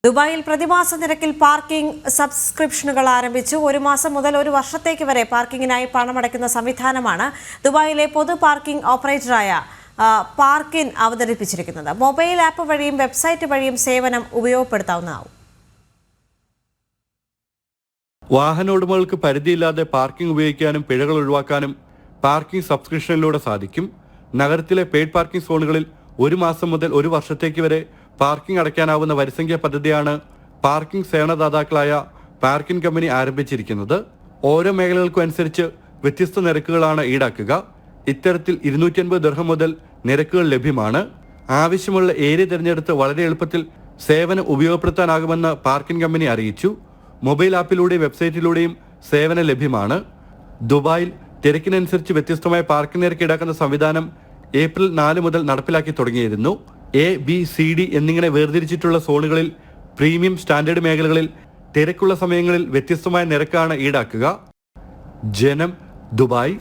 ദുബായിൽ പ്രതിമാസ നിരക്കിൽ പാർക്കിംഗ് സബ്സ്ക്രിപ്ഷനുകൾ ആരംഭിച്ചു. ഒരു മാസം മുതൽ ഒരു വർഷത്തേക്ക് വരെ പാർക്കിങ്ങിനായി പണമടയ്ക്കുന്ന സംവിധാനമാണ് ദുബായിലെ പൊതു പാർക്കിംഗ് ഓപ്പറേറ്ററായ പാർക്കിൻ അവതരിപ്പിച്ചിരിക്കുന്നത്. മൊബൈൽ ആപ്പ് വഴിയും വെബ്സൈറ്റ് വഴിയും സേവനം ഉപയോഗപ്പെടുത്താവുന്നതാവും. വാഹനോടമകൾക്ക് പരിധിയില്ലാതെ പാർക്കിംഗ് ഉപയോഗിക്കാനും പിഴകൾ ഒഴിവാക്കാനും പാർക്കിംഗ് സബ്സ്ക്രിപ്ഷനിലൂടെ സാധിക്കും. നഗരത്തിലെ പെയ്ഡ് പാർക്കിംഗ് സോണുകളിൽ ഒരു മാസം മുതൽ ഒരു വർഷത്തേക്ക് വരെ പാർക്കിംഗ് അടയ്ക്കാനാവുന്ന വരിസംഖ്യാ പദ്ധതിയാണ് പാർക്കിംഗ് സേവനദാതാക്കളായ പാർക്കിൻ കമ്പനി ആരംഭിച്ചിരിക്കുന്നത്. ഓരോ മേഖലകൾക്കും അനുസരിച്ച് വ്യത്യസ്ത നിരക്കുകളാണ് ഈടാക്കുക. ഇത്തരത്തിൽ 250 ദിർഹം മുതൽ നിരക്കുകൾ ലഭ്യമാണ്. ആവശ്യമുള്ള ഏരിയ തിരഞ്ഞെടുത്ത് വളരെ എളുപ്പത്തിൽ സേവനം ഉപയോഗപ്പെടുത്താനാകുമെന്ന് പാർക്കിൻ കമ്പനി അറിയിച്ചു. മൊബൈൽ ആപ്പിലൂടെയും വെബ്സൈറ്റിലൂടെയും സേവനം ലഭ്യമാണ്. ദുബായിൽ തിരക്കിനനുസരിച്ച് വ്യത്യസ്തമായ പാർക്കിംഗ് നിരക്ക് ഈടാക്കുന്ന സംവിധാനം ഏപ്രിൽ 4 മുതൽ നടപ്പിലാക്കി തുടങ്ങിയിരുന്നു. A, B, C, D എന്നിങ്ങനെ വേർതിരിച്ചിട്ടുള്ള സോണുകളിൽ പ്രീമിയം സ്റ്റാൻഡേർഡ് മേഖലകളിൽ തിരക്കുള്ള സമയങ്ങളിൽ വ്യത്യസ്തമായ നിരക്കാണ് ഈടാക്കുക. ജനം, ദുബായ്.